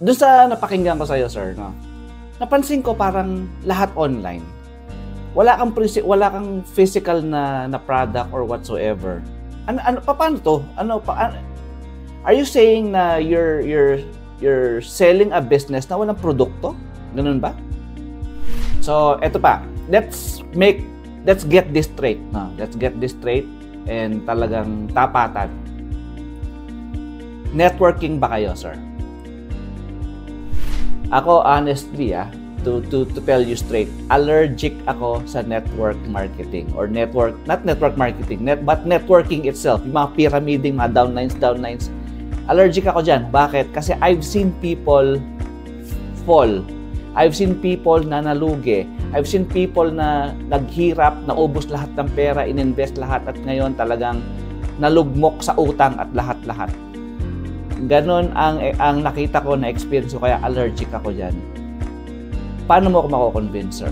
doon sa napakinggan ko sa'yo, sir, no? Napansin ko parang lahat online. Wala kang physical na product or whatsoever. Paano to? Are you saying na you're selling a business na walang produkto? Ganun ba? So, eto pa. Let's get this straight, no? Let's get this straight and talagang tapatan. Networking ba kayo, sir? Ako, honestly, to tell you straight, allergic ako sa network marketing or not network marketing, but networking itself, yung mga pyramiding, mga downlines. Allergic ako dyan. Bakit? Kasi I've seen people fall. I've seen people na nalugi. I've seen people na naghirap, naubos lahat ng pera, ininvest lahat at ngayon talagang nalugmok sa utang at lahat-lahat. Ganon ang nakita ko na experience ko, kaya allergic ako dyan. Paano mo ako mako-convince, sir?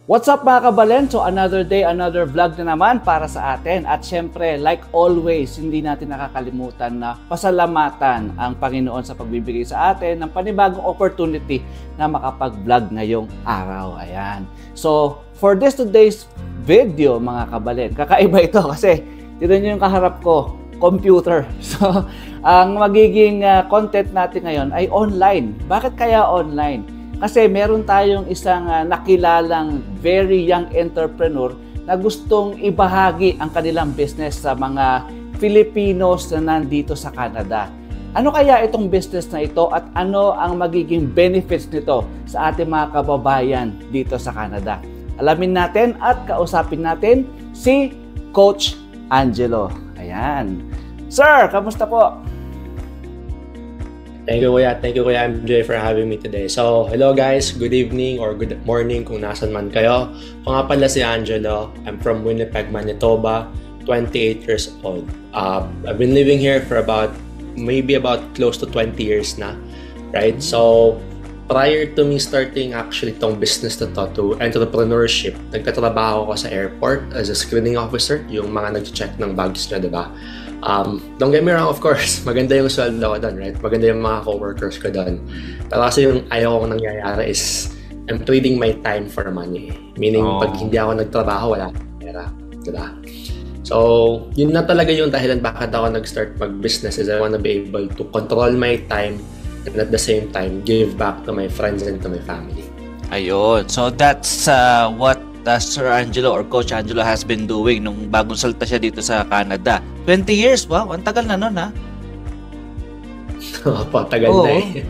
What's up mga kabalen? So another day, another vlog na naman para sa atin. At syempre, like always, hindi natin nakakalimutan na pasalamatan ang Panginoon sa pagbibigay sa atin ng panibagong opportunity na makapag-vlog ngayong araw. Ayan. So, for today's video mga kabalen, kakaiba ito kasi tignan nyo yung kaharap ko, computer. So, ang magiging content natin ngayon ay online. Bakit kaya online? Kasi meron tayong isang nakilalang very young entrepreneur na gustong ibahagi ang kanilang business sa mga Filipinos na nandito sa Canada. Ano kaya itong business na ito at ano ang magiging benefits nito sa ating mga kababayan dito sa Canada? Alamin natin at kausapin natin si Coach Angelo. Ayan. Sir, kamusta po? Thank you, Kuya MJ, for having me today. So, hello guys, good evening or good morning kung nasan man kayo. Ako nga pala si Angelo. I'm from Winnipeg, Manitoba, 28 years old. I've been living here for maybe about close to 20 years na, right? So, prior to me starting actually tong business na to entrepreneurship, nagtatrabaho ko sa airport as a screening officer, yung mga nag-check ng bags nyo, diba? Don't get me wrong, of course, maganda yung sweldo ko doon, right? Maganda yung mga co-workers ko doon. Pero kasi yung ayaw kong nangyayari is I'm trading my time for money. Meaning, pag hindi ako nagtrabaho, wala akong pera. Diba? So, yun na talaga yung dahilan bakit ako nag-start mag-business is I wanna be able to control my time and at the same time, give back to my friends and to my family. Ayun. So, that's what Sir Angelo or Coach Angelo has been doing nung bagong salta siya dito sa Canada. 20 years, wow, ang tagal na nun, ha? Opo, tagal na eh.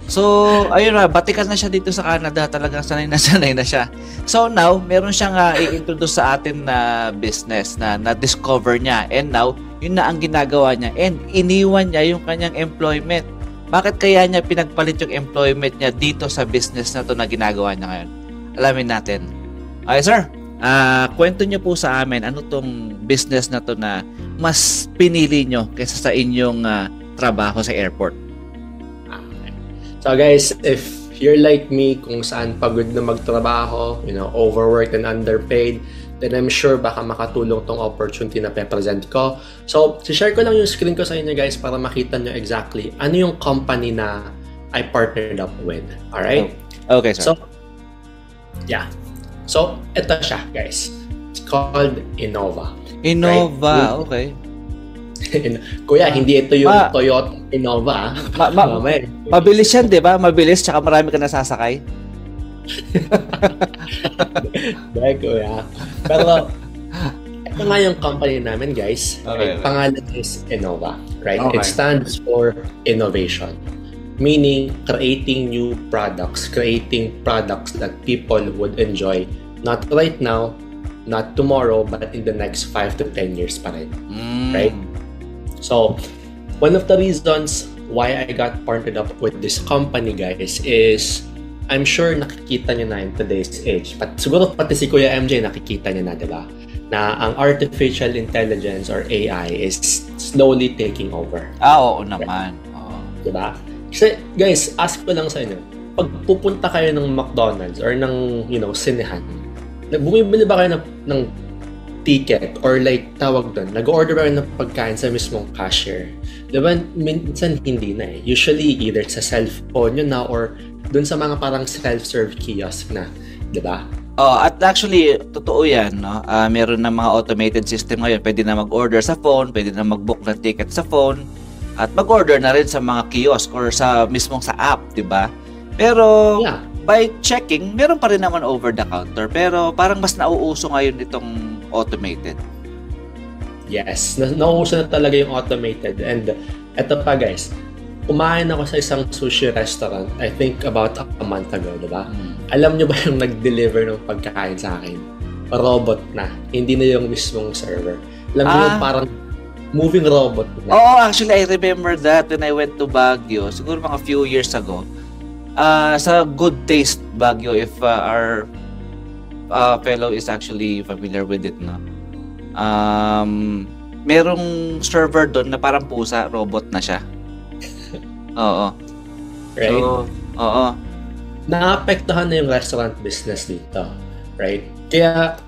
So, ayun na, batikan na siya dito sa Canada. Talagang sanay na siya. So now, meron siyang i-introduce sa atin na business na na-discover niya. And now, yun na ang ginagawa niya. And iniwan niya yung kanyang employment. Bakit kaya niya pinagpalit yung employment niya dito sa business na to na ginagawa niya ngayon? Alamin natin. Okay, sir. Kwento niyo po sa amin ano tong business na to na mas pinili niyo kaysa sa inyong trabaho sa airport. So guys, if you're like me, kung saan pagod na magtrabaho, overworked and underpaid, then I'm sure baka makatulong tong opportunity na pe-present ko. So, share ko lang yung screen ko sa inyo guys para makita nyo exactly ano yung company na I partnered up with. Alright? Okay, sir. So, yeah. So, ito siya, guys. It's called Innova. Innova, right? Okay. Kuya, hindi ito yung Toyota Innova. Mabilis yan, di ba? Mabilis, tsaka marami ka nasasakay. Dahil, kuya. Pero, ito nga yung company namin, guys. Okay, right? Pangalan is Innova. Right? Okay. It stands for innovation. Meaning, creating new products, creating products that people would enjoy, not right now, not tomorrow, but in the next 5 to 10 years pa rin. Right? So, one of the reasons why I got partnered up with this company, guys, is I'm sure nakikita nyo na in today's age. But siguro pati si Kuya MJ nakikita nyo na, diba? Na ang artificial intelligence or AI is slowly taking over. Oo naman. Diba? Kasi, guys, ask ko lang sa inyo, pag pupunta kayo ng McDonald's or ng, sinehan, bumibili ba kayo ng ticket or like tawag doon, nag-order ba ng pagkain sa mismong cashier? Diba, minsan hindi na eh. Usually either sa cellphone yun na or doon sa mga parang self-serve kiosk na. Diba? At actually, totoo yan, no? Meron na mga automated system ngayon. Pwede na mag-order sa phone, pwede na mag-book ng ticket sa phone, at mag-order na rin sa mga kiosk or sa mismong sa app, di ba? Pero, by checking, meron pa rin naman over the counter. Pero parang mas nauuso ngayon itong automated. Yes, nauuso na talaga yung automated. And eto pa guys, kumain ako sa isang sushi restaurant, I think about a month ago, diba? Alam nyo ba yung nag-deliver ng pagkain sa akin? Robot na, hindi na yung mismong server. Alam nyo yung parang moving robot na. Oo, actually, I remember that when I went to Baguio, siguro mga few years ago, sa Good Taste Baguio, if our fellow is actually familiar with it, no? Merong server doon na parang pusa, robot na siya. Oo. Right? So, oo. Naapektuhan na yung restaurant business dito. Right? Kaya,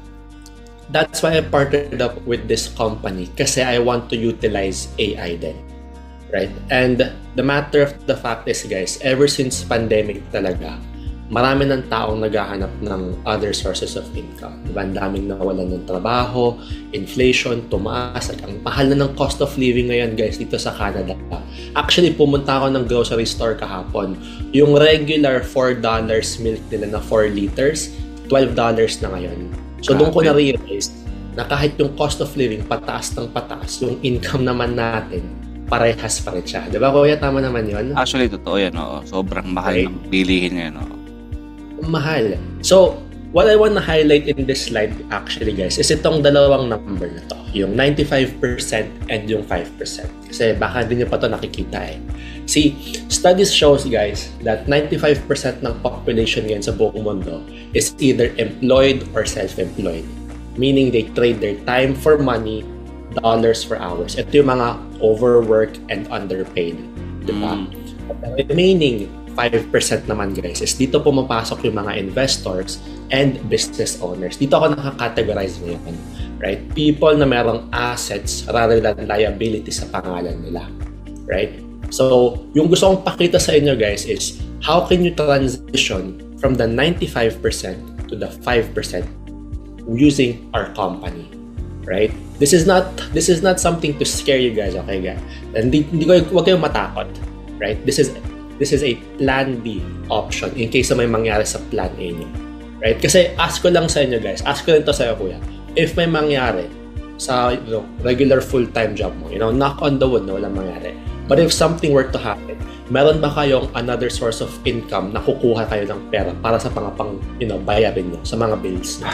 that's why I partnered up with this company kasi I want to utilize AI din. Right? And the matter of the fact is, guys, ever since pandemic talaga, marami ng taong naghahanap ng other sources of income. Diba? Ang daming nawalan ng trabaho, inflation, tumaas, at ang mahal na ng cost of living ngayon, guys, dito sa Canada. Actually, pumunta ako ng grocery store kahapon. Yung regular $4 milk nila na 4 liters, $12 na ngayon. So, doon ko na-realize na kahit yung cost of living pataas ng pataas, yung income naman natin, parehas pa rin siya. Diba, Kuya? Tama naman yun? Actually, totoo yan. Oo. Sobrang mahal ng bilihin ngayon. Oo. Mahal. So, what I want to highlight in this slide actually guys is itong dalawang number na to. Yung 95% and yung 5%. Kasi baka hindi nyo pa to nakikita eh. See, studies shows guys that 95% ng population ngayon sa buong mundo is either employed or self-employed. Meaning they trade their time for money, dollars for hours. Ito yung mga overwork and underpaid. Diba? The remaining 5% naman guys is dito pumapasok yung mga investors and business owners. Dito ako nakakategorize ngayon, right? People na merong assets rather than liabilities sa pangalan nila, right? So, yung gusto kong pakita sa inyo guys is how can you transition from the 95% to the 5% using our company, right? This is not something to scare you guys, okay guys? Huwag kayong matakot, right? This is a plan B option in case na may mangyari sa plan A niyo. Right? Kasi ask ko lang sa inyo guys, ask ko rin to sa iyo kuya, if may mangyari sa regular full-time job mo, knock on the wood na walang mangyari. But if something were to happen, meron ba kayong another source of income na kukuha kayo ng pera para sa bayarin nyo, sa mga bills nyo?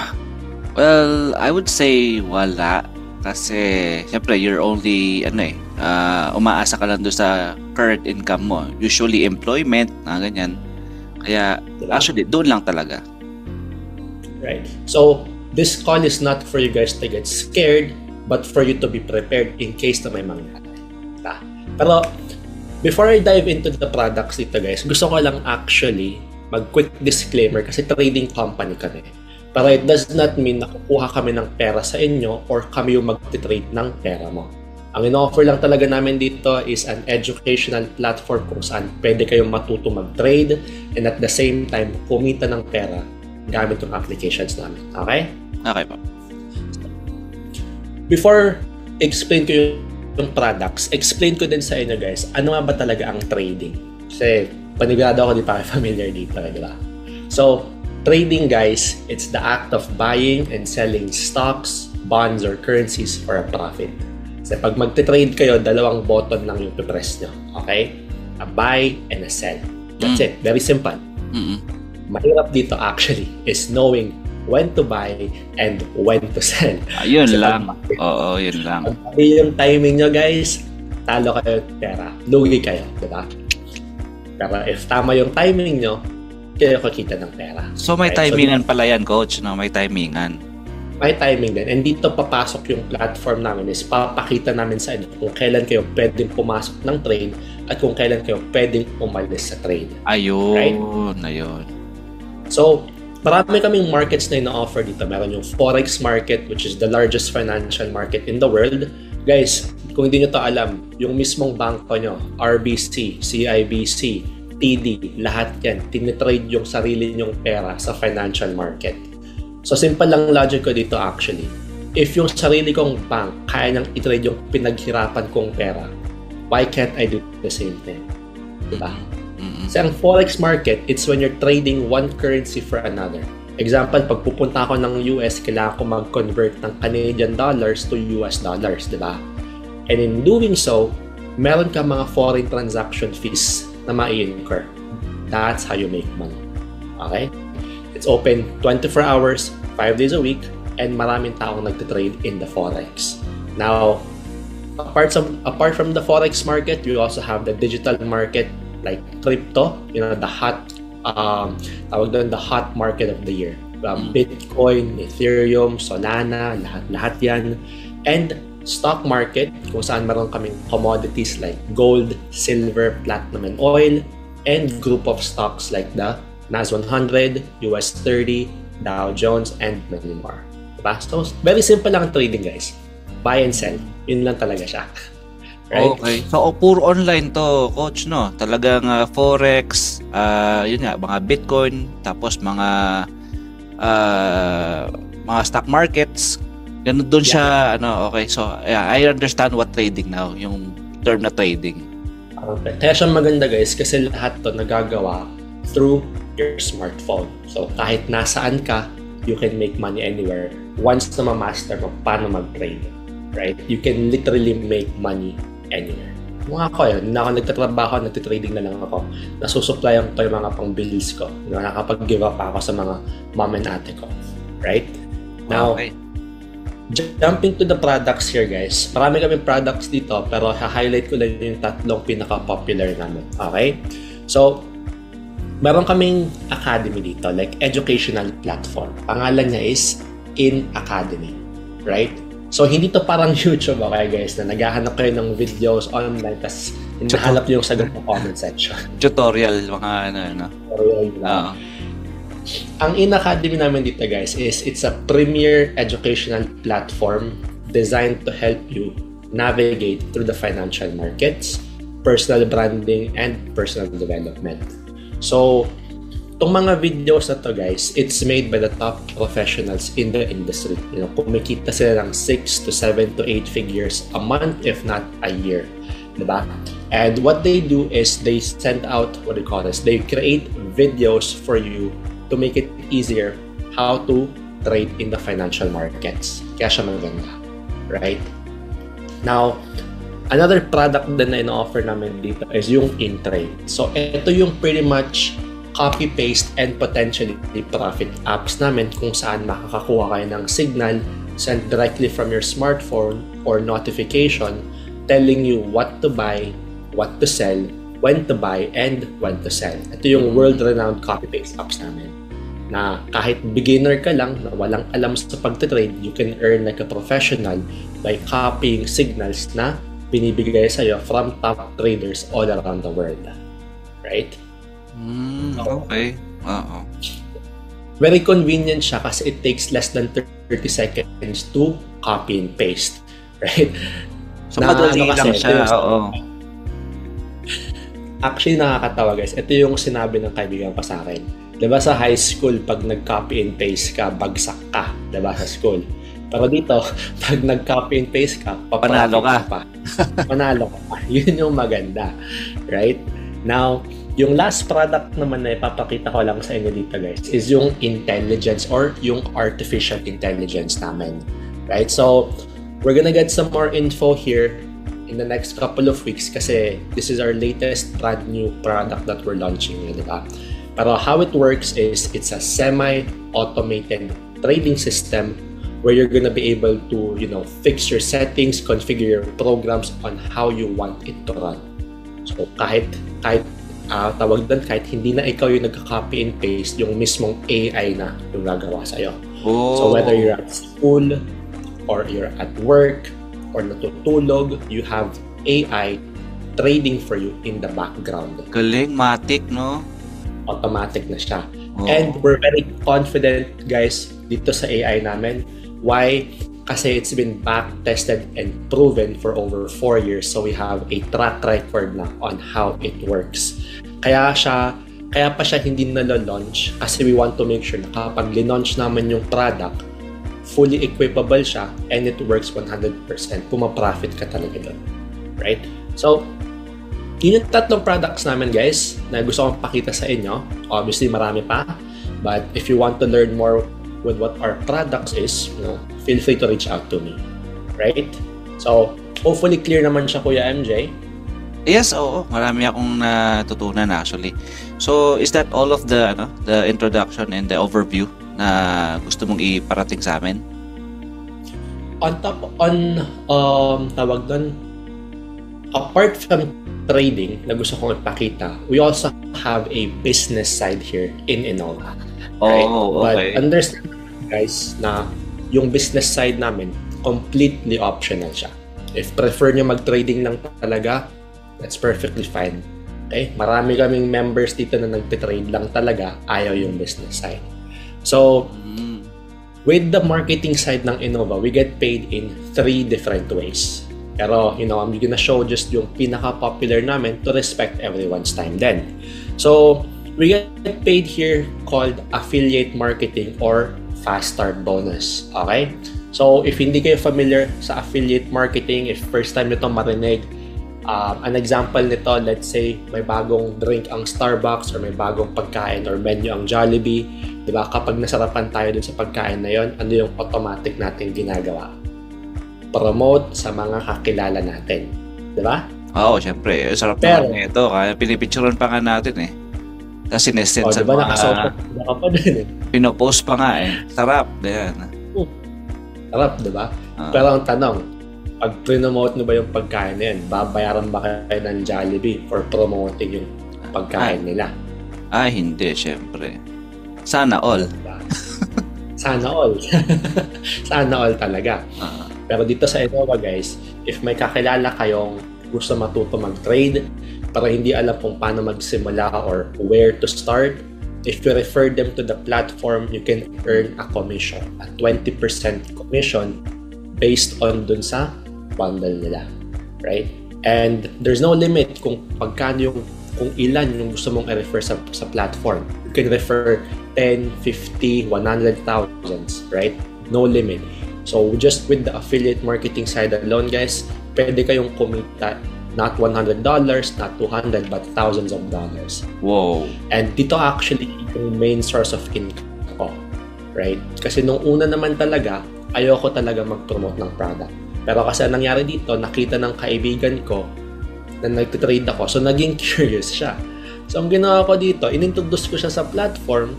Well, I would say wala. Kasi, syempre, you're only, umaasa ka lang doon sa current income mo. Usually, employment, ganyan. Kaya, actually, doon lang talaga. Right. So, this call is not for you guys to get scared, but for you to be prepared in case na may mangyari. Pero, before I dive into the products dito, guys, gusto ko lang actually mag-quick disclaimer kasi trading company kami. Pero it does not mean na kukuha kami ng pera sa inyo or kami yung mag-trade ng pera mo. Ang in-offer lang talaga namin dito is an educational platform kung saan pwede kayong matuto mag-trade and at the same time kumita ng pera gamit yung applications namin. Okay? Okay po. Before explain ko yung products, explain ko din sa inyo guys, ano nga ba talaga ang trading? Kasi panigurado ako di pa familiar dito, di ba? So, trading guys, it's the act of buying and selling stocks, bonds, or currencies for a profit. Kasi pag magte-trade kayo, dalawang button lang yung pipress nyo. Okay? A buy and a sell. That's it. Very simple. Mahirap dito actually is knowing when to buy and when to sell. Yun lang. Oo, yun lang. Pag yung timing nyo guys, talo kayo pera. Lugi kayo, diba? Pero if tama yung timing nyo, kayo kakita ng pera. So may timingan pala yan, coach, no? May timingan. May timing din. And dito papasok yung platform namin is papakita namin sa inyo kung kailan kayo pwedeng pumasok ng trade at kung kailan kayo pwedeng umalis sa trade. Ayun, right? Ayun. So, marami kaming markets na ina-offer dito. Meron yung Forex market, which is the largest financial market in the world. Guys, kung hindi nyo to alam, yung mismong bangko nyo, RBC, CIBC, TD, lahat yan, tinitrade yung sarili nyong pera sa financial market. So, simple lang logic ko dito actually. If yung sarili kong bank, kaya niyang i-trade yung pinaghirapan kong pera, why can't I do the same thing? Diba? Kasi ang Forex market, it's when you're trading one currency for another. Example, pag pupunta ako ng US, kailangan ko mag-convert ng Canadian dollars to US dollars, diba? And in doing so, meron ka mga foreign transaction fees na ma-incur. That's how you make money. Okay? It's open 24 hours, 5 days a week, and maraming taong nagtitrade in the Forex. Now, apart from the Forex market, you also have the digital market like crypto, the hot tawag doon, the hot market of the year. Bitcoin, Ethereum, Solana, lahat yan. And stock market, kung saan meron kaming commodities like gold, silver, platinum, and oil, and group of stocks like the NAS 100, US 30, Dow Jones, and many more. Diba? So, very simple lang ang trading, guys. Buy and sell. Yun lang talaga siya. Right? Okay. So, puro online to, coach, no? Talagang Forex, yun nga, mga Bitcoin, tapos mga stock markets. Ganun doon siya, okay. So, yeah, I understand what trading now, yung term na trading. Okay. Kaya siya maganda, guys, kasi lahat to nagagawa through your smartphone. So, kahit nasaan ka, you can make money anywhere once na ma-master mo paano mag-trade. Right? You can literally make money anywhere. Mga ako yun, na ako nagtatrabaho, nagtitrading na lang ako. Nasusupplyan ko yung mga pang-bills ko. Nakapag-give up ako sa mga mom and ate ko. Right? Now, okay. Jumping to the products here, guys. Marami kaming products dito, pero ha-highlight ko lang yung tatlong pinaka-popular namin. Okay? So, meron kaming academy dito, like educational platform. Pangalan niya is In Academy. Right? So, hindi to parang YouTube, okay, guys, na naghahanap kayo ng videos online, tapos hinahanap yung sagot ng comment section. Tutorial, mga Tutorial lang. Ang In Academy namin dito, guys, is it's a premier educational platform designed to help you navigate through the financial markets, personal branding, and personal development. So, itong mga videos na to, guys, it's made by the top professionals in the industry. Kumikita sila ng 6 to 7 to 8 figures a month, if not a year. Diba? And what they do is they send out, they create videos for you to make it easier how to trade in the financial markets. Kaya siya maganda. Right? Now, another product din na ina-offer namin dito is yung InTrade. So, ito yung pretty much copy-paste and potentially profit apps namin kung saan makakakuha kayo ng signal sent directly from your smartphone or notification telling you what to buy, what to sell, when to buy, and when to sell. Ito yung world-renowned copy-paste apps namin na kahit beginner ka lang na walang alam sa pagtitrade, you can earn like a professional by copying signals na binibigay sa'yo from top traders all around the world. Right? Okay. Very convenient siya kasi it takes less than 30 seconds to copy and paste. Right? So, madali lang siya. Actually, nakakatawa, guys. Ito yung sinabi ng kaibigan ko sa akin. Diba sa high school, pag nag-copy and paste ka, bagsak ka. Diba sa school? Pero dito, pag nag-copy and paste ka, panalo ka pa. Panalo ka pa. Yun yung maganda. Right? Now, yung last product naman na ipapakita ko lang sa inyo dito, guys, is yung intelligence or yung artificial intelligence namin. Right? So, we're gonna get some more info here in the next couple of weeks kasi this is our latest brand new product that we're launching. Diba? Pero how it works is it's a semi-automated trading system where you're gonna be able to, fix your settings, configure your programs on how you want it to run. So kahit tawag doon, kahit hindi na ikaw yung nagka-copy and paste, yung mismong AI na yung gagawa sa'yo. So whether you're at school or you're at work or natutulog, you have AI trading for you in the background. Galing, matik, no? Automatic na siya. And we're very confident, guys, dito sa AI namin. Why? Kasi it's been back-tested and proven for over 4 years. So we have a track record na on how it works. Kaya pa siya hindi nalo-launch kasi we want to make sure na kapag linaunch naman yung product, fully equipable siya and it works 100%. Puma-profit ka talaga doon. Right? So, yun yung tatlong products namin, guys, na gusto kong pakita sa inyo. Obviously, marami pa. But if you want to learn more with what our products is, feel free to reach out to me. Right? So, hopefully clear naman siya, Kuya MJ. Yes, oo. Marami akong natutunan actually. So, is that all of the introduction and the overview na gusto mong iparating sa amin? Tawag doon, apart from trading na gusto kong ipakita, we also have a business side here in Innova. Right? Okay. But understand, guys, na yung business side namin completely optional siya. If prefer nyo mag-trading lang talaga, that's perfectly fine. Okay? Marami kaming members dito na nagtitrade lang talaga, ayaw yung business side. So, with the marketing side ng Innova, we get paid in 3 different ways. Pero, I'm gonna show just yung pinaka-popular namin to respect everyone's time then. So, we get paid here called affiliate marketing or fast start bonus. Okay? So, if hindi kayo familiar sa affiliate marketing, if first time nito marinig, an example nito, let's say, may bagong drink ang Starbucks or may bagong pagkain or menu ang Jollibee. Diba? Kapag nasarapan tayo dun sa pagkain na yon, ano yung automatic natin ginagawa? Promote sa mga kakilala natin. Diba? Oo, syempre. Sarap naman ito. Kaya pinipicturean pa nga natin eh. Tapos sinesend sa diba, mga... Naka pa din eh. Pinopost pa nga eh. Sarap. Yan. Sarap, diba? Pero ang tanong, pag promote nyo ba yung pagkain na yan, babayaran ba kayo ng Jollibee for promoting yung pagkain nila? Hindi, syempre. Sana all. Diba? Sana all. Sana all talaga. Pero dito sa Innova, guys, if may kakilala kayong gusto matuto mag-trade, pero hindi alam kung paano magsimula or where to start, if you refer them to the platform, you can earn a commission, a 20% commission based on dun sa bundle nila, right? And there's no limit kung ilan yung gusto mong i-refer sa platform. You can refer 10, 50, 100,000, right? No limit. So just with the affiliate marketing side alone, guys, pwede kayong kumita not $100, not 200, but thousands of dollars. Wow. And dito actually yung main source of income ko, right? Kasi nung una naman talaga, ayoko talaga mag-promote ng product. Pero kasi ang nangyari dito, nakita ng kaibigan ko na nagtitrade ako. So, naging curious siya. So, ang ginawa ko dito, inintroduce ko siya sa platform.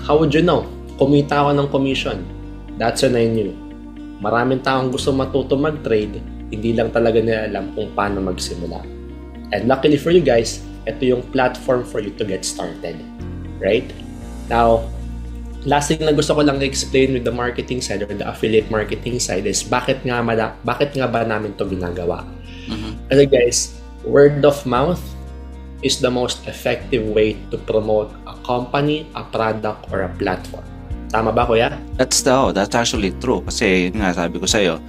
How would you know? Kumita ako ng commission. That's when I knew. Maraming taong gusto matuto mag-trade, hindi lang talaga nila alam kung paano magsimula. And luckily for you guys, ito yung platform for you to get started. Right? Now, last thing na gusto ko lang i-explain with the marketing side or the affiliate marketing side is bakit nga ba namin to ginagawa? Kasi guys, word of mouth is the most effective way to promote a company, a product, or a platform. Tama ba, Kuya? That's actually true. Kasi yun nga sabi ko sa'yo,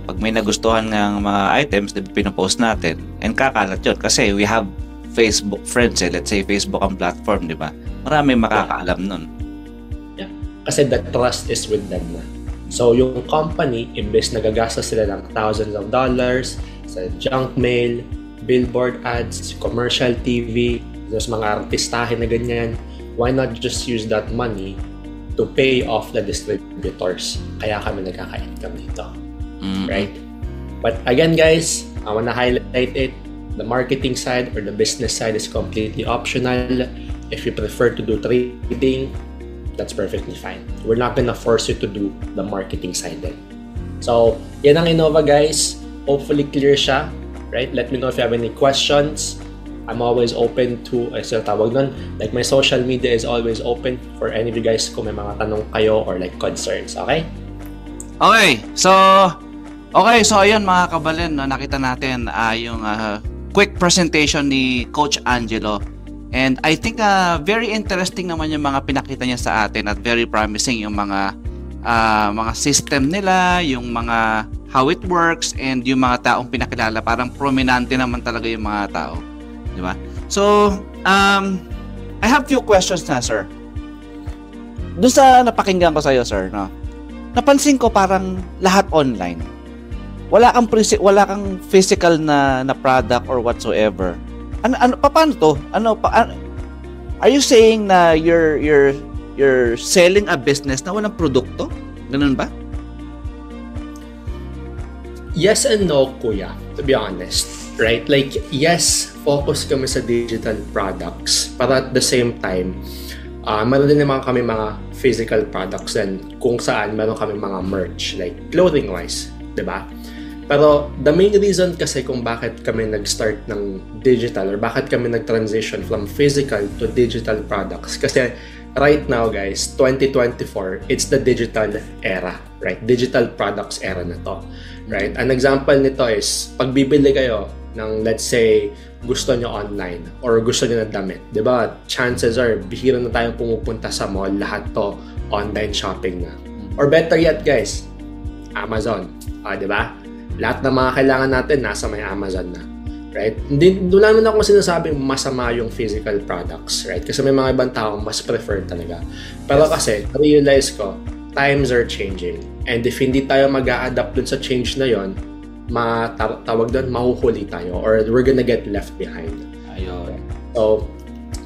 pag may nagustuhan ng mga items na pinopost natin, and kakalat yun kasi we have Facebook friends let's say Facebook ang platform, di ba? Marami makakaalam nun. Yeah. Kasi the trust is with them na. So yung company, imbes nagagastos sila ng thousands of dollars sa junk mail, billboard ads, commercial TV, sa mga artistahin na ganyan, why not just use that money to pay off the distributors? Kaya kami nagkaka-income dito. Right? But again, guys, I wanna highlight it. The marketing side or the business side is completely optional. If you prefer to do trading, that's perfectly fine. We're not gonna force you to do the marketing side then. So, yan ang Innova, guys. Hopefully clear siya. Right? Let me know if you have any questions. I'm always open to, like my social media is always open for any of you guys kung may mga tanong kayo or like concerns. Okay? Okay, so ayun mga kabalen, nakita natin yung quick presentation ni Coach Angelo. And I think very interesting naman yung mga pinakita niya sa atin at very promising yung mga system nila, yung mga how it works, and yung mga taong pinakilala. Parang prominente naman talaga yung mga tao. Di ba? So, I have few questions na, sir. Doon sa napakinggan ko sa'yo, sir, no? Napansin ko parang lahat online. Wala kang physical na product or whatsoever. Paano to? Are you saying na you're selling a business na walang produkto? Ganun ba? Yes and no, kuya, to be honest. Right? Like, yes, focus kami sa digital products, but at the same time, meron din naman kami mga physical products and kung saan meron kami mga merch, like clothing-wise, di ba? Pero the main reason kasi kung bakit kami nag-start ng digital or bakit kami nag-transition from physical to digital products, kasi right now, guys, 2024, it's the digital era, right? Digital products era na to, right? An example nito is, pag bibili kayo ng, let's say, gusto nyo online or gusto nyo na damit, di ba? Chances are, bihira na tayong pumupunta sa mall, lahat to online shopping na. Or better yet, guys, Amazon, di ba? Lahat ng mga kailangan natin nasa may Amazon na, right? Wala naman ako sinasabing masama yung physical products, right? Kasi may mga ibang tao mas prefer talaga. Pero kasi, realize ko, times are changing. And if hindi tayo mag-a-adapt dun sa change na yon, tawag doon, mahuhuli tayo or we're gonna get left behind. Ayun. So,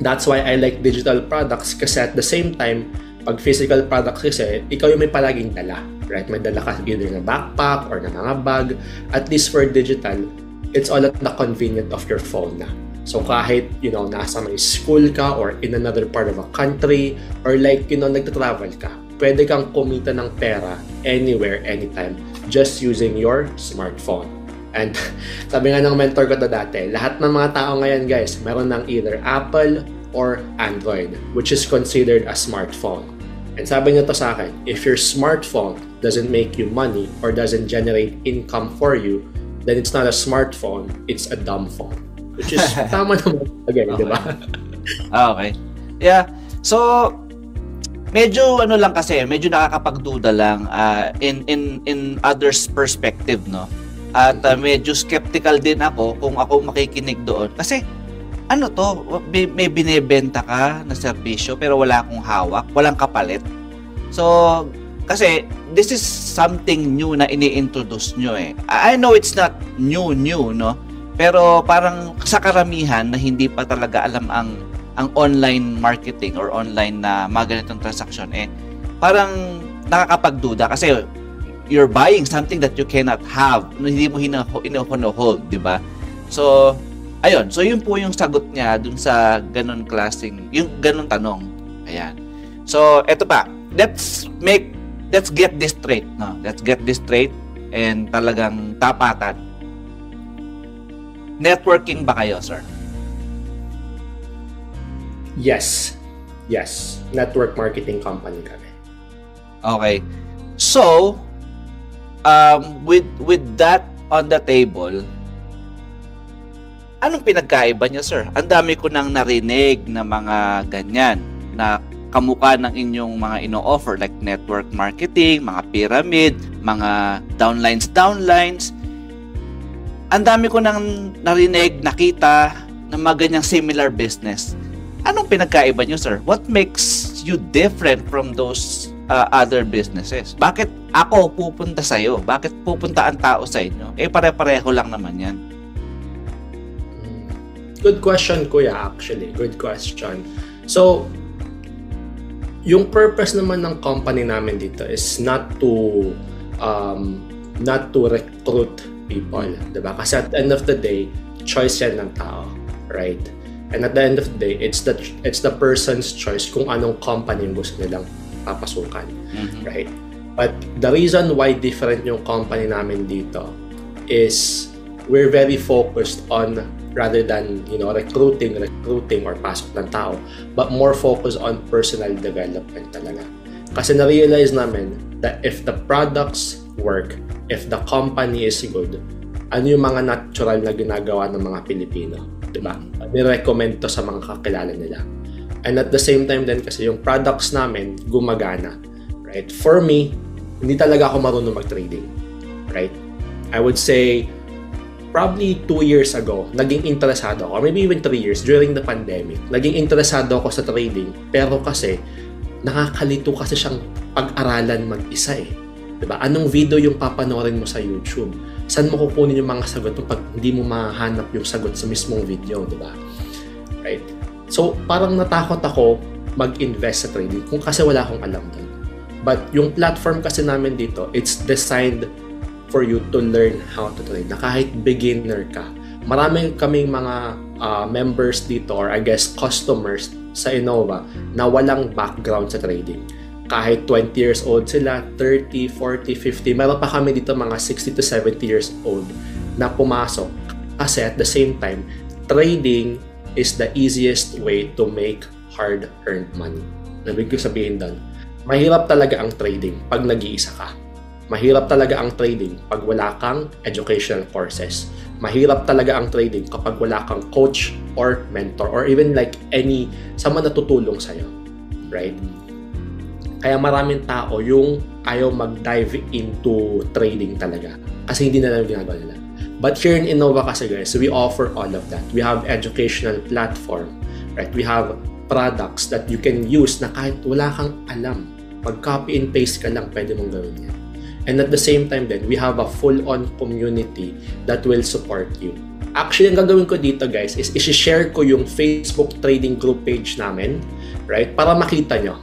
that's why I like digital products kasi at the same time, pag physical products kasi, ikaw yung may palaging dala, right? May dala ka either na backpack or na mga bag. At least for digital, it's all at the convenience of your phone na. So kahit, nasa may school ka or in another part of a country or like, nagta-travel ka, pwede kang kumita ng pera anywhere, anytime, just using your smartphone. And sabi nga ng mentor ko dati, lahat ng mga tao ngayon, guys, meron ng either Apple or Android, which is considered a smartphone. And sabi niya to sa akin, if your smartphone doesn't make you money or doesn't generate income for you, then it's not a smartphone, it's a dumb phone. Which is tama naman again, di ba? Okay. Yeah. So, medyo medyo nakakapagduda lang in others' perspective, no? At medyo skeptical din ako kung ako makikinig doon. Kasi, may binebenta ka na serbisyo pero wala akong hawak, walang kapalit. So, kasi this is something new na ini-introduce nyo eh. I know it's not new, no? Pero parang sa karamihan na hindi pa talaga alam ang online marketing or online na mga ganitong transaction parang nakakapagduda kasi you're buying something that you cannot have, hindi mo hino-hold, di ba? So, ayun. So, yun po yung sagot niya dun sa ganun klaseng, yung ganun tanong. Ayan. So, eto pa. Let's get this straight, no? Let's get this straight and talagang tapatan. Networking ba kayo, sir? Yes. Network marketing company kami. Okay. So, with that on the table, anong pinagkaiba niya, sir? Ang dami ko nang narinig na mga ganyan na kamukha ng inyong mga ino-offer like network marketing, mga pyramid, mga downlines. Ang dami ko nang narinig, nakita ng mga ganyang similar business. Anong pinagkaiba niyo, sir? What makes you different from those other businesses? Bakit ako pupunta sa'yo? Bakit pupunta ang tao sa inyo? Pare-pareho lang naman yan. Good question, kuya, actually. Good question. So, yung purpose naman ng company namin dito is not to recruit people, diba? Kasi at the end of the day, choice yan ng tao, right? And at the end of the day, it's the person's choice kung anong company yung gusto nilang papasukan, right? But the reason why different yung company namin dito is we're very focused on rather than recruiting or pasok ng tao, but more focused on personal development talaga. Kasi na-realize namin that if the products work, if the company is good, ano yung mga natural na ginagawa ng mga Pilipino, di Diba? Ni-recommend to sa mga kakilala nila. And at the same time din kasi yung products namin gumagana. Right? For me, hindi talaga ako marunong mag-trading. Right? I would say probably 2 years ago, naging interesado ako, or maybe even 3 years during the pandemic. Naging interesado ako sa trading, pero kasi nakakalito kasi siyang pag-aralan mag-isa eh. Diba? Anong video yung papanoorin mo sa YouTube? Saan mo kukunin yung mga sagot mo pag hindi mo mahanap yung sagot sa mismong video, diba? Right? So, parang natakot ako mag-invest sa trading kung kasi wala akong alam doon. But yung platform kasi namin dito, it's designed for you to learn how to trade. Na kahit beginner ka, marami kaming mga members dito or I guess customers sa Innova na walang background sa trading. Kahit 20 years old sila, 30, 40, 50, meron pa kami dito mga 60 to 70 years old na pumasok. Kasi at the same time, trading is the easiest way to make hard-earned money. Ibig ko sabihin doon, mahirap talaga ang trading pag nag-iisa ka. Mahirap talaga ang trading pag wala kang educational courses. Mahirap talaga ang trading kapag wala kang coach or mentor or even like any sama na tutulong sa'yo. Right? Kaya maraming tao yung ayaw mag-dive into trading talaga kasi hindi na lang ginagawa nila. But here in Innova kasi guys, we offer all of that. We have educational platform. Right? We have products that you can use na kahit wala kang alam. Pag copy and paste ka lang, pwede mong gawin yan. And at the same time then, we have a full-on community that will support you. Actually, ang gagawin ko dito guys is i-share ko yung Facebook trading group page namin, right? Para makita nyo,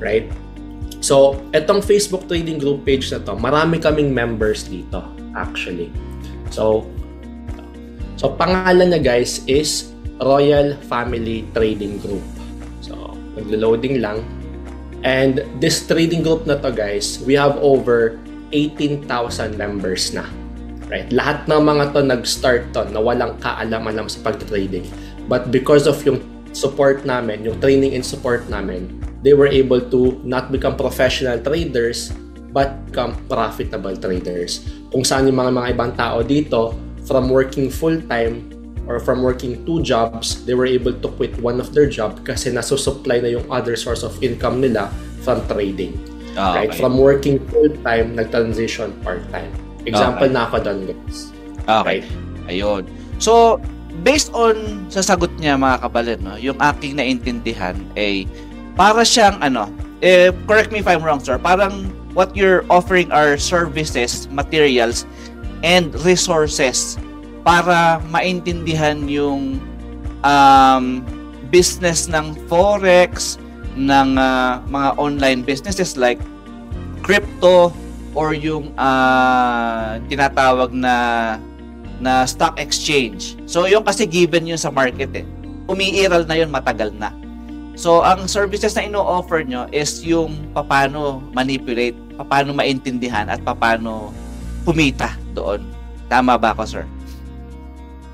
right? So, etong Facebook trading group page na to, marami kaming members dito, actually. So pangalan niya guys is Royal Family Trading Group. So, maglo-loading lang. And this trading group na to guys, we have over 18,000 members na. Right? Lahat ng mga to nag-start to na walang kaalam-alam sa pag-trading. But because of yung support namin, yung training and support namin, they were able to not become professional traders but become profitable traders. Kung saan yung mga ibang tao dito, from working full-time or from working 2 jobs, they were able to quit one of their job kasi nasusupply na yung other source of income nila from trading. Okay. Right? From working full-time, nag-transition part-time. Example na ako doon, guys. Okay. Right? Ayun. So, based on sa sagot niya mga kabalin, no, yung aking naintindihan ay para siyang correct me if I'm wrong sir, parang what you're offering are services, materials, and resources para maintindihan yung business ng Forex, ng mga online businesses like crypto or yung tinatawag na stock exchange. So yung kasi given yun sa market eh. Umiiral na yun matagal na. So ang services na ino-offer nyo is yung paano manipulate, paano maintindihan at paano kumita doon. Tama ba ako, sir?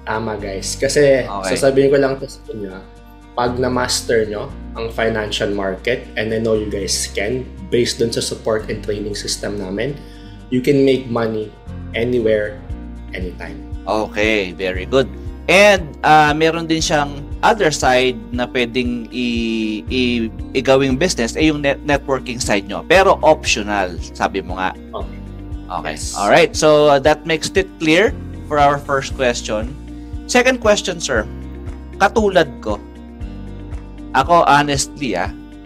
Tama guys. Kasi okay, sasabihin ko lang to sa inyo, pag na-master nyo ang financial market, and I know you guys can, based dun sa support and training system namin, you can make money anywhere, anytime. Okay, very good. And meron din siyang other side na pwedeng igawing business ay yung networking side nyo. Pero optional, sabi mo nga. Okay. Okay. Yes. Alright, so that makes it clear for our first question. Second question, sir. Katulad ko, ako honestly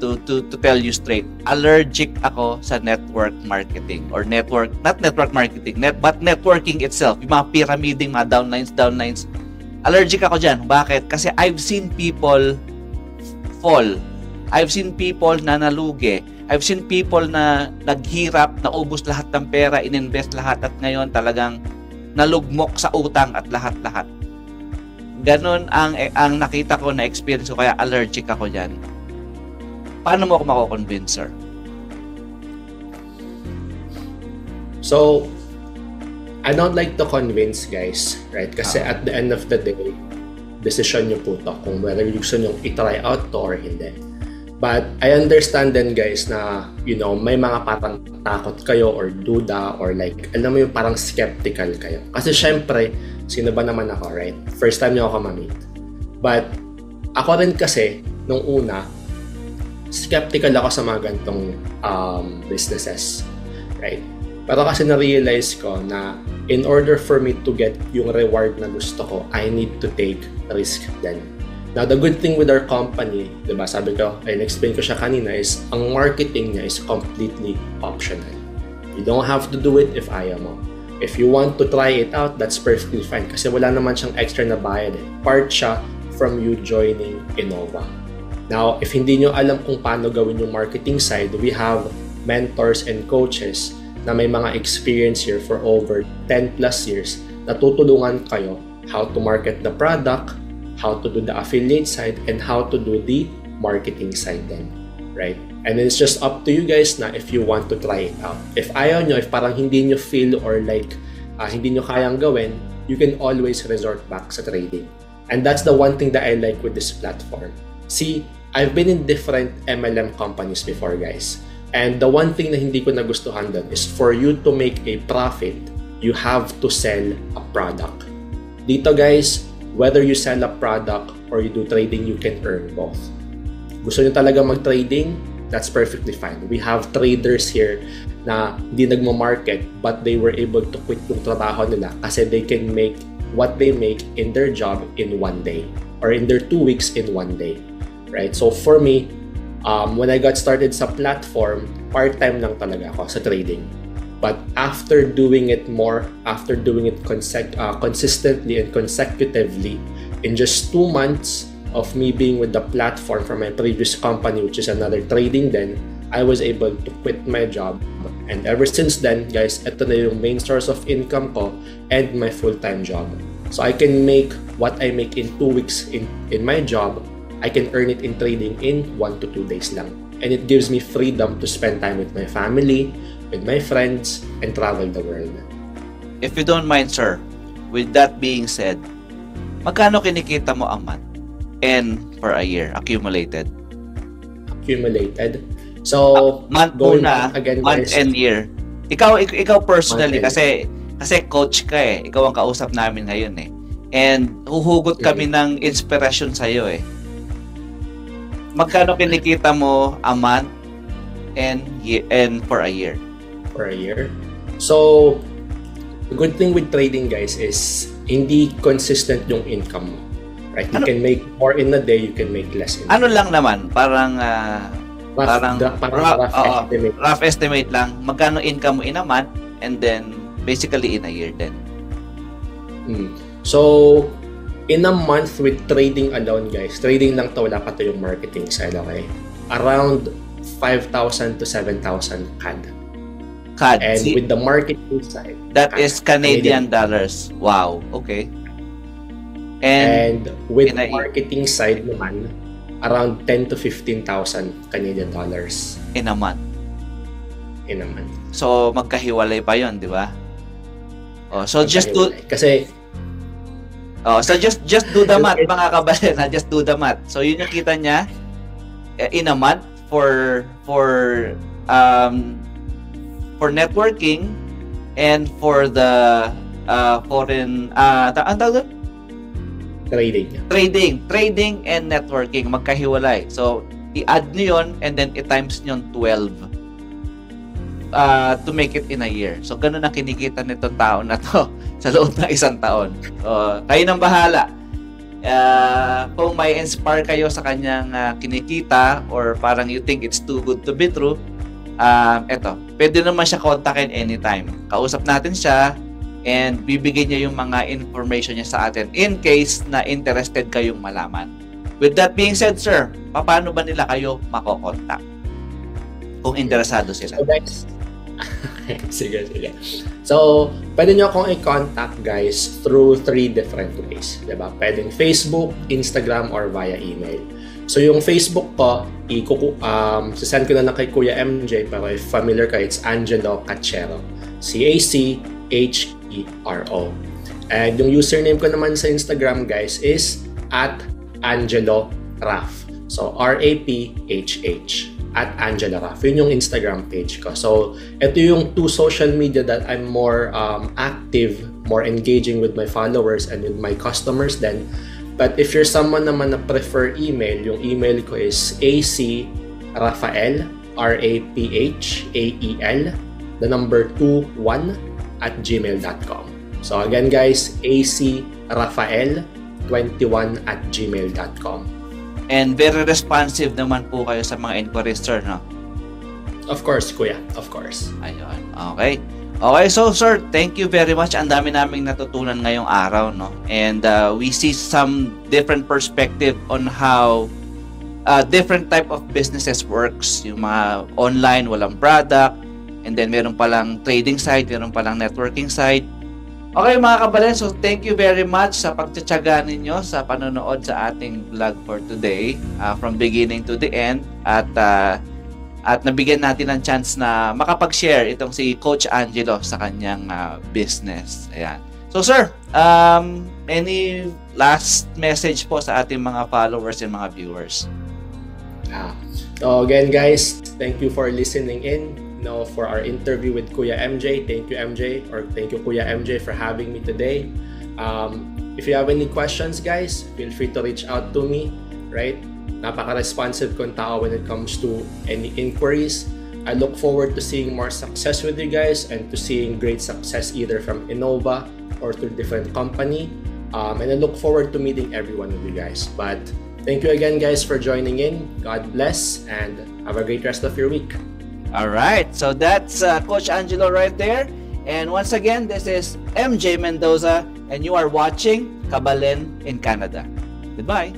to tell you straight, allergic ako sa network marketing or not network marketing, but networking itself. Yung mga pyramiding, mga downlines. Allergic ako dyan. Bakit? Kasi I've seen people fall. I've seen people na nalugi. I've seen people na naghirap, naubos lahat ng pera, ininvest lahat at ngayon talagang nalugmok sa utang at lahat-lahat. Ganon ang nakita ko na experience ko, kaya allergic ako dyan. Paano mo ako mako-convince, sir? So, I don't like to convince guys, right? Kasi at the end of the day, decision nyo po to kung whether gusto nyo i-try out to or hindi. But I understand then guys na, may mga parang takot kayo or duda or like, alam mo yung parang skeptical kayo. Kasi syempre, sino ba naman ako, right? First time nyo ako ma-meet. But ako rin kasi, nung una, skeptical ako sa mga ganitong businesses. Right? Pero kasi na-realize ko na in order for me to get yung reward na gusto ko, I need to take risk then. Now, the good thing with our company, diba, sabi ko, and explain ko siya kanina, is ang marketing niya is completely optional. You don't have to do it if ayaw mo. If you want to try it out, that's perfectly fine kasi wala naman siyang extra na bayad eh. Part siya from you joining Innova. Now, if hindi nyo alam kung paano gawin yung marketing side, we have mentors and coaches na may mga experience here for over 10 plus years na tutulungan kayo how to market the product, how to do the affiliate side, and how to do the marketing side then, right? And it's just up to you guys na if you want to try it out. If ayaw nyo, if parang hindi nyo feel or like hindi nyo kayang gawin, you can always resort back sa trading. And that's the one thing that I like with this platform. See, I've been in different MLM companies before, guys. And the one thing na hindi ko nagustuhan doon is for you to make a profit, you have to sell a product. Dito, guys, whether you sell a product or you do trading, you can earn both. Gusto nyo talaga mag-trading? That's perfectly fine. We have traders here na hindi nagmo-market but they were able to quit yung trabaho nila kasi they can make what they make in their job in 1 day or in their 2 weeks in 1 day. Right? So for me, when I got started sa platform, part-time lang talaga ako sa trading. But after doing it more, after doing it consistently and consecutively, in just 2 months of me being with the platform from my previous company, which is another trading then, I was able to quit my job. And ever since then, guys, ito na yung main source of income ko and my full-time job. So I can make what I make in 2 weeks in my job, I can earn it in trading in 1 to 2 days lang. And it gives me freedom to spend time with my family, with my friends, and travel the world. If you don't mind, sir, with that being said, magkano kinikita mo a month and for a year, accumulated? Accumulated? So, month muna, again, month guys, and year. Ikaw personally, kasi coach ka eh. Ikaw ang kausap namin ngayon eh. And huhugot kami ng inspiration sa'yo eh. Magkano kinikita mo a month and for a year? For a year? So, the good thing with trading, guys, is hindi consistent yung income mo. Right? You can make more in a day, you can make less in a day. Ano lang naman, parang rough estimate lang. Magkano income mo in a month and then basically in a year then? So, in a month with trading alone, guys, trading lang to, wala pa to yung marketing side, okay? Around 5,000 to 7,000 CAD. And see, with the marketing side, that is Canadian dollars. Wow, okay. And with the marketing side naman, around 10 to 15,000 Canadian dollars. In a month? In a month. So, magkahiwalay pa yun, di ba? Oh, so just do... Kasi... so just do the math, mga kabalen, ha? Just do the math. So, yun yung kita niya in a month for networking and for the foreign... ang tawag doon? Trading and networking, magkahiwalay. So, i-add nyo yun and then i-times nyo 12 to make it in a year. So, ganun ang kinikita nitong taon na to sa loob ng isang taon. So, kayo nang bahala. Kung may inspire kayo sa kanyang kinikita or parang you think it's too good to be true, eto, pwede naman siya kontakin anytime. Kausap natin siya and bibigyan niya yung mga information niya sa atin in case na interested kayong malaman. With that being said, sir, paano ba nila kayo makokontak kung interesado sila? So, guys, sige. So, pwede nyo akong i-contact, guys, through 3 different ways. Diba? Pwedeng Facebook, Instagram, or via email. So, yung Facebook ko, sasend ko na lang kay Kuya MJ, pero if familiar ka, it's Angelo Cachero. Cachero. And yung username ko naman sa Instagram, guys, is @AngeloRaf. So, RAPHH. @AngeloRaf. Yun yung Instagram page ko. So, ito yung 2 social media that I'm more active, more engaging with my followers and with my customers then. But if you're someone naman na prefer email, yung email ko is acrafael, RAPHAEL, the number 21 at gmail.com. So again guys, acrafael21 at gmail.com. And very responsive naman po kayo sa mga inquiries, sir, no? Of course, kuya. Of course. Ayun. Okay. Okay, so sir, thank you very much. Ang dami naming natutunan ngayong araw, no? And we see some different perspective on how different type of businesses works. Yung mga online, walang product, and then meron palang trading side, meron palang networking side. Okay mga kabalen, so thank you very much sa pagtsatsaga ninyo sa panonood sa ating vlog for today, from beginning to the end, at nabigyan natin ng chance na makapag-share itong si Coach Angelo sa kanyang business. Ayan. So sir, any last message po sa ating mga followers and mga viewers? So again guys, thank you for listening in. For our interview with Kuya MJ. Thank you MJ, or thank you Kuya MJ for having me today. If you have any questions guys, feel free to reach out to me, right? Napaka-responsive kong tao when it comes to any inquiries. I look forward to seeing more success with you guys and to seeing great success either from Innova or to a different company. And I look forward to meeting every one of you guys. But thank you again guys for joining in. God bless and have a great rest of your week. Alright, so that's Coach Angelo right there. And once again, this is MJ Mendoza and you are watching Kabalen in Canada. Goodbye.